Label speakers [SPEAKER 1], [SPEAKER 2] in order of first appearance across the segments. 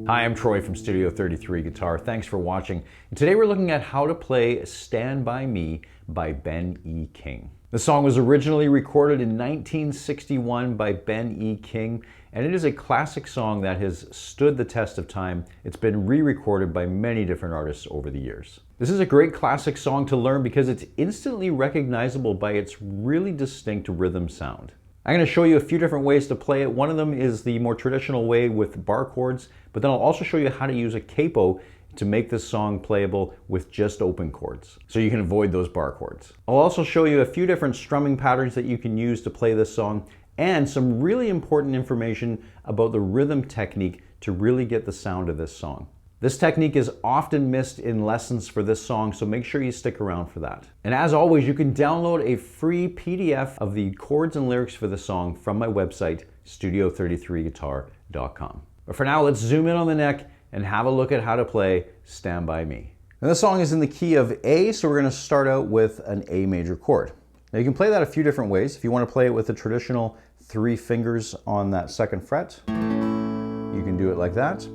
[SPEAKER 1] Hi, I'm Troy from Studio 33 Guitar. Thanks for watching. And today we're looking at how to play Stand By Me by Ben E. King. The song was originally recorded in 1961 by Ben E. King, and it is a classic song that has stood the test of time. It's been re-recorded by many different artists over the years. This is a great classic song to learn because it's instantly recognizable by its really distinct rhythm sound. I'm going to show you a few different ways to play it. One of them is the more traditional way with bar chords, but then I'll also show you how to use a capo to make this song playable with just open chords, so you can avoid those bar chords. I'll also show you a few different strumming patterns that you can use to play this song, and some really important information about the rhythm technique to really get the sound of this song. This technique is often missed in lessons for this song, so make sure you stick around for that. And as always, you can download a free PDF of the chords and lyrics for the song from my website, studio33guitar.com. But for now, let's zoom in on the neck and have a look at how to play Stand By Me. Now this song is in the key of A, so we're going to start out with an A major chord. Now you can play that a few different ways. If you want to play it with the traditional 3 fingers on that 2nd fret, you can do it like that.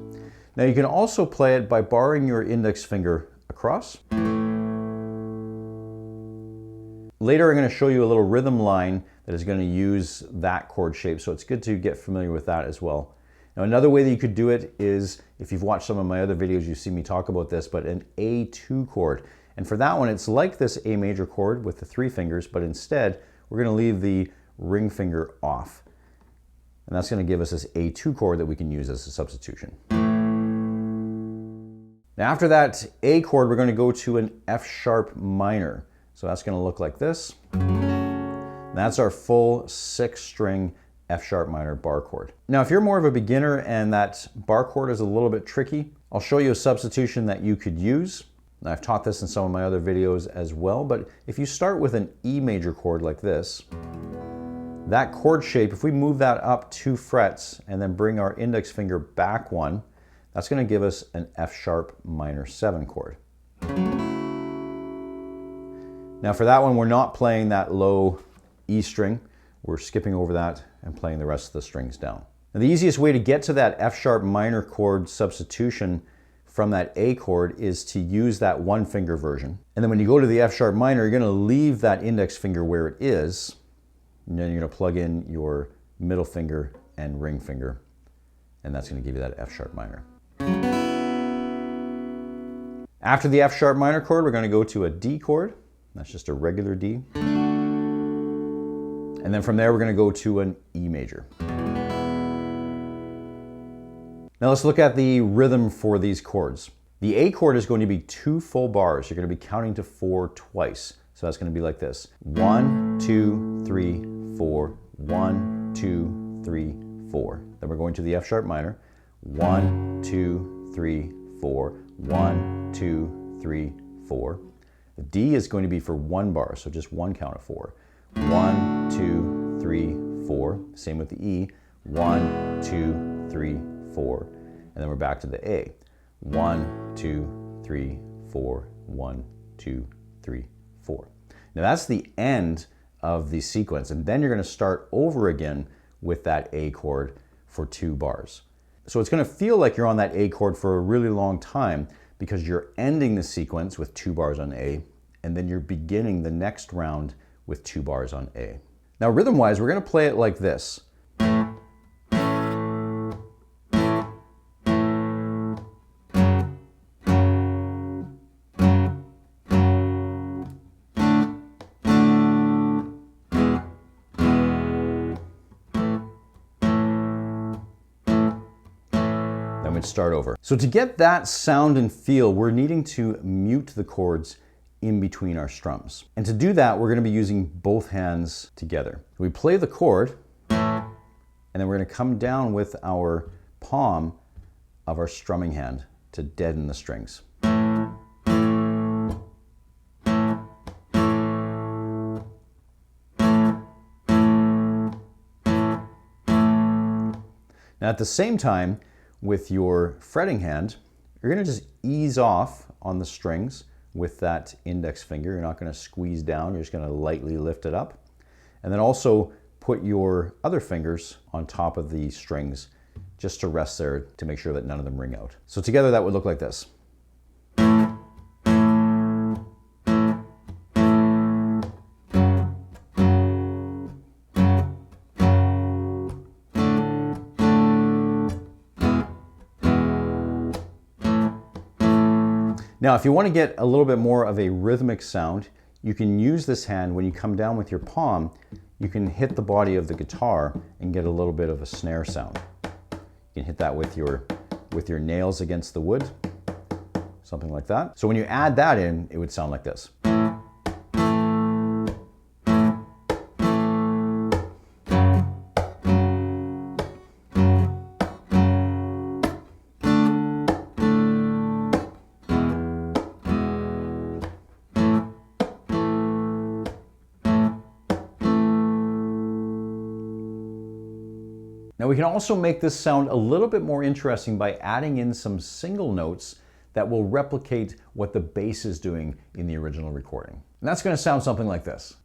[SPEAKER 1] Now you can also play it by barring your index finger across. Later I'm going to show you a little rhythm line that is going to use that chord shape, so it's good to get familiar with that as well. Now another way that you could do it is, if you've watched some of my other videos, you've seen me talk about this, but an A2 chord. And for that one, it's like this A major chord with the 3 fingers, but instead we're going to leave the ring finger off. And that's going to give us this A2 chord that we can use as a substitution. Now after that A chord, we're going to go to an F sharp minor. So that's going to look like this. And that's our full 6-string F sharp minor bar chord. Now if you're more of a beginner and that bar chord is a little bit tricky, I'll show you a substitution that you could use. Now, I've taught this in some of my other videos as well, but if you start with an E major chord like this, that chord shape, if we move that up 2 frets and then bring our index finger back 1, that's going to give us an F sharp minor 7 chord. Now for that one, we're not playing that low E string. We're skipping over that and playing the rest of the strings down. Now the easiest way to get to that F sharp minor chord substitution from that A chord is to use that 1 finger version. And then when you go to the F sharp minor, you're going to leave that index finger where it is, and then you're going to plug in your middle finger and ring finger, and that's going to give you that F sharp minor. After the F sharp minor chord, we're going to go to a D chord. That's just a regular D. And then from there, we're going to go to an E major. Now let's look at the rhythm for these chords. The A chord is going to be 2 full bars. You're going to be counting to 4 twice. So that's going to be like this. 1, 2, 3, 4. 1, 2, 3, 4. Then we're going to the F sharp minor. 1, 2, 3, 4. 1, 2, 3, 4. The D is going to be for 1 bar, so just 1 count of 4. 1, 2, 3, 4. Same with the E. 1, 2, 3, 4. And then we're back to the A. 1, 2, 3, 4. 1, 2, 3, 4. Now that's the end of the sequence, and then you're going to start over again with that A chord for 2 bars. So it's going to feel like you're on that A chord for a really long time because you're ending the sequence with 2 bars on A, and then you're beginning the next round with 2 bars on A. Now rhythm-wise, we're going to play it like this. Start over. So to get that sound and feel, we're needing to mute the chords in between our strums. And to do that, we're going to be using both hands together. We play the chord, and then we're going to come down with our palm of our strumming hand to deaden the strings. Now at the same time, with your fretting hand, you're going to just ease off on the strings with that index finger. You're not going to squeeze down, you're just going to lightly lift it up. And then also put your other fingers on top of the strings just to rest there to make sure that none of them ring out. So together that would look like this. Now, if you want to get a little bit more of a rhythmic sound, you can use this hand when you come down with your palm, you can hit the body of the guitar and get a little bit of a snare sound. You can hit that with your nails against the wood, something like that. So when you add that in, it would sound like this. Now we can also make this sound a little bit more interesting by adding in some single notes that will replicate what the bass is doing in the original recording. And that's going to sound something like this.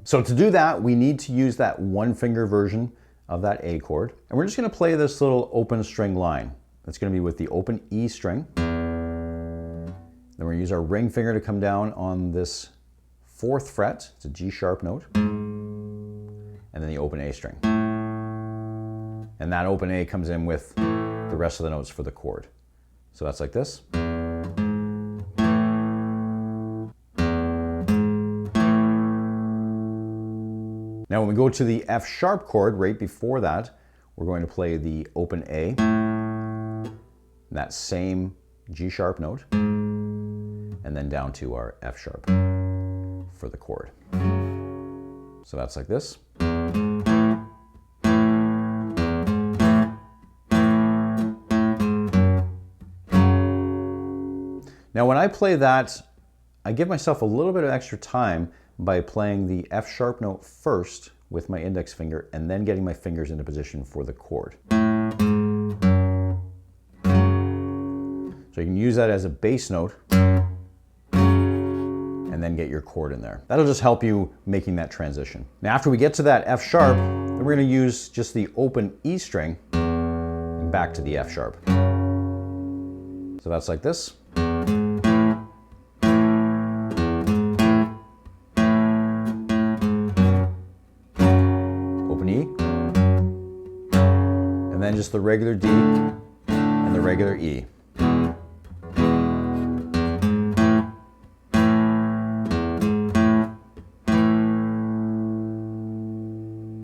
[SPEAKER 1] So to do that, we need to use that one finger version of that A chord. And we're just going to play this little open string line. That's going to be with the open E string. Then we're going to use our ring finger to come down on this 4th fret. It's a G sharp note. And then the open A string. And that open A comes in with the rest of the notes for the chord. So that's like this. Now when we go to the F sharp chord right before that, we're going to play the open A, that same G sharp note, and then down to our F sharp for the chord. So that's like this. Now when I play that, I give myself a little bit of extra time by playing the F sharp note first with my index finger and then getting my fingers into position for the chord. So you can use that as a bass note and then get your chord in there. That'll just help you making that transition. Now after we get to that F sharp, then we're going to use just the open E string and back to the F sharp. So that's like this. And then just the regular D and the regular E.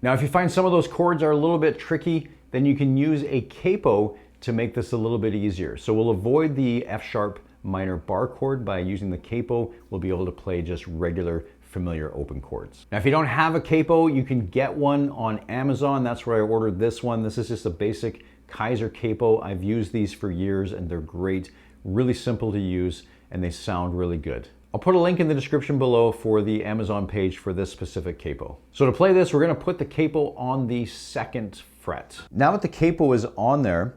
[SPEAKER 1] Now if you find some of those chords are a little bit tricky, then you can use a capo to make this a little bit easier. So we'll avoid the F sharp minor bar chord by using the capo. We'll be able to play just regular familiar open chords. Now if you don't have a capo, you can get one on Amazon. That's where I ordered this one. This is just a basic Kaiser capo. I've used these for years and they're great, really simple to use, and they sound really good. I'll put a link in the description below for the Amazon page for this specific capo. So to play this, we're going to put the capo on the 2nd fret. Now that the capo is on there,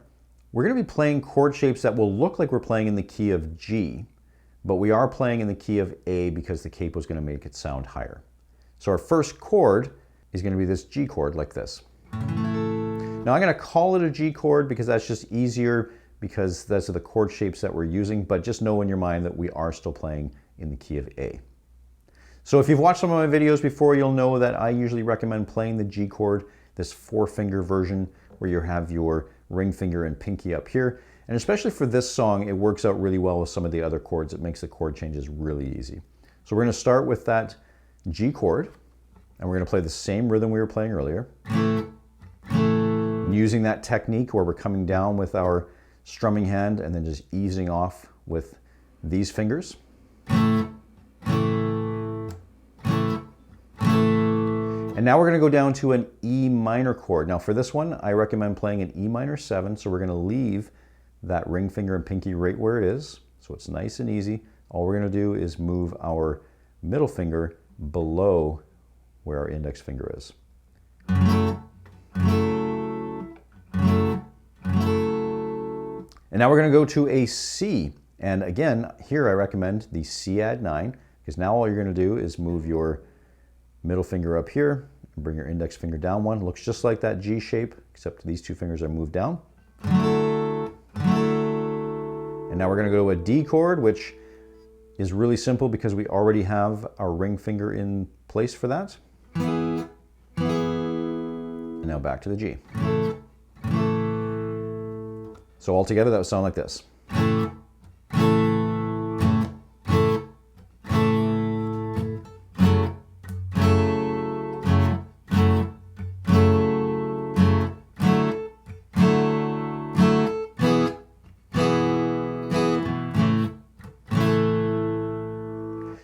[SPEAKER 1] we're going to be playing chord shapes that will look like we're playing in the key of G, but we are playing in the key of A because the capo is going to make it sound higher. So our first chord is going to be this G chord like this. Now I'm going to call it a G chord because that's just easier, because those are the chord shapes that we're using, but just know in your mind that we are still playing in the key of A. So if you've watched some of my videos before, you'll know that I usually recommend playing the G chord, this 4-finger version where you have your ring finger and pinky up here. And especially for this song, it works out really well with some of the other chords. It makes the chord changes really easy. So we're going to start with that G chord, and we're going to play the same rhythm we were playing earlier. And using that technique where we're coming down with our strumming hand and then just easing off with these fingers. And now we're going to go down to an E minor chord. Now for this one, I recommend playing an E minor 7, so we're going to leave that ring finger and pinky right where it is, so it's nice and easy. All we're going to do is move our middle finger below where our index finger is. And And now we're going to go to a C. And again, here I recommend the C add 9, because now all you're going to do is move your middle finger up here and bring your index finger down one. It looks just like that G shape, except these two fingers are moved down. And now we're going to go to a D chord, which is really simple because we already have our ring finger in place for that. And now back to the G. So all together that would sound like this.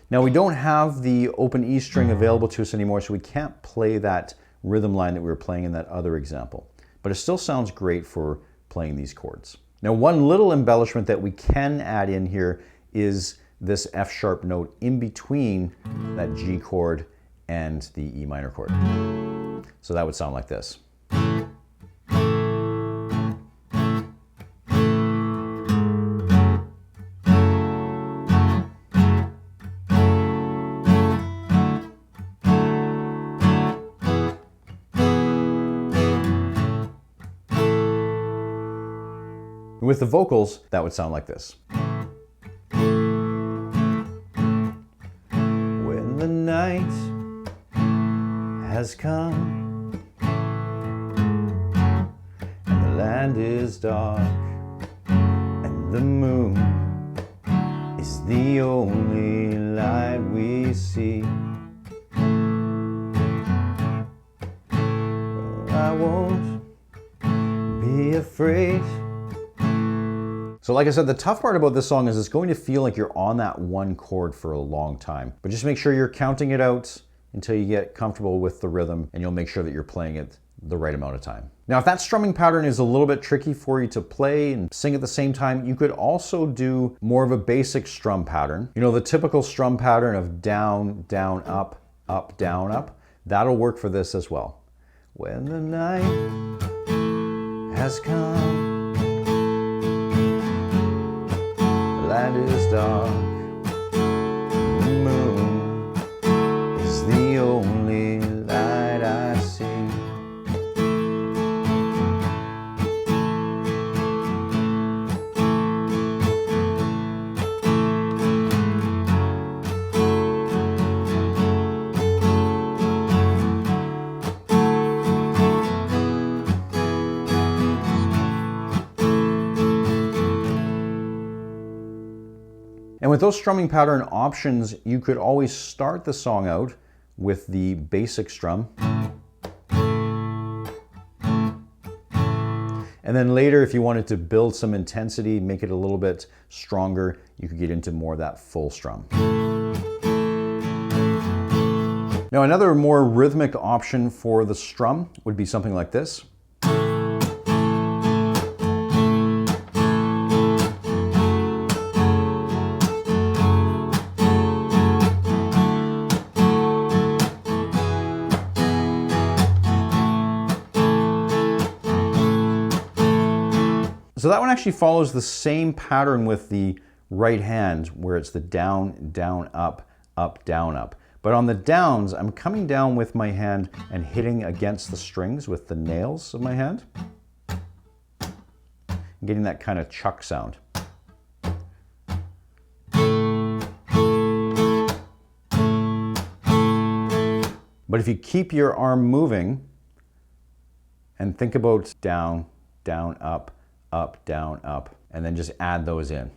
[SPEAKER 1] Now we don't have the open E string available to us anymore, so we can't play that rhythm line that we were playing in that other example. But it still sounds great for playing these chords. Now one little embellishment that we can add in here is this F sharp note in between that G chord and the E minor chord. So that would sound like this. With the vocals, that would sound like this. When the night has come and the land is dark and the moon is the only light we see, I won't be afraid. So like I said, the tough part about this song is it's going to feel like you're on that one chord for a long time. But just make sure you're counting it out until you get comfortable with the rhythm, and you'll make sure that you're playing it the right amount of time. Now, if that strumming pattern is a little bit tricky for you to play and sing at the same time, you could also do more of a basic strum pattern. You know, the typical strum pattern of down, down, up, up, down, up. That'll work for this as well. When the night has come, land is dark, the moon is the only light I see. And with those strumming pattern options, you could always start the song out with the basic strum. And then later, if you wanted to build some intensity, make it a little bit stronger, you could get into more of that full strum. Now, another more rhythmic option for the strum would be something like this. So that one actually follows the same pattern with the right hand, where it's the down, down, up, up, down, up. But on the downs, I'm coming down with my hand and hitting against the strings with the nails of my hand. I'm getting that kind of chuck sound. But if you keep your arm moving and think about down, down, up, up, down, up, and then just add those in.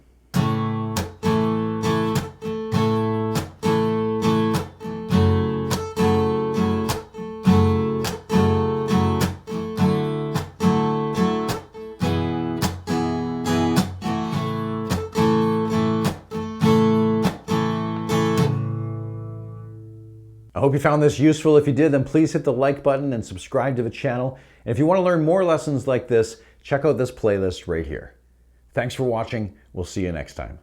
[SPEAKER 1] I hope you found this useful. If you did, then please hit the like button and subscribe to the channel. And if you want to learn more lessons like this, check out this playlist right here. Thanks for watching. We'll see you next time.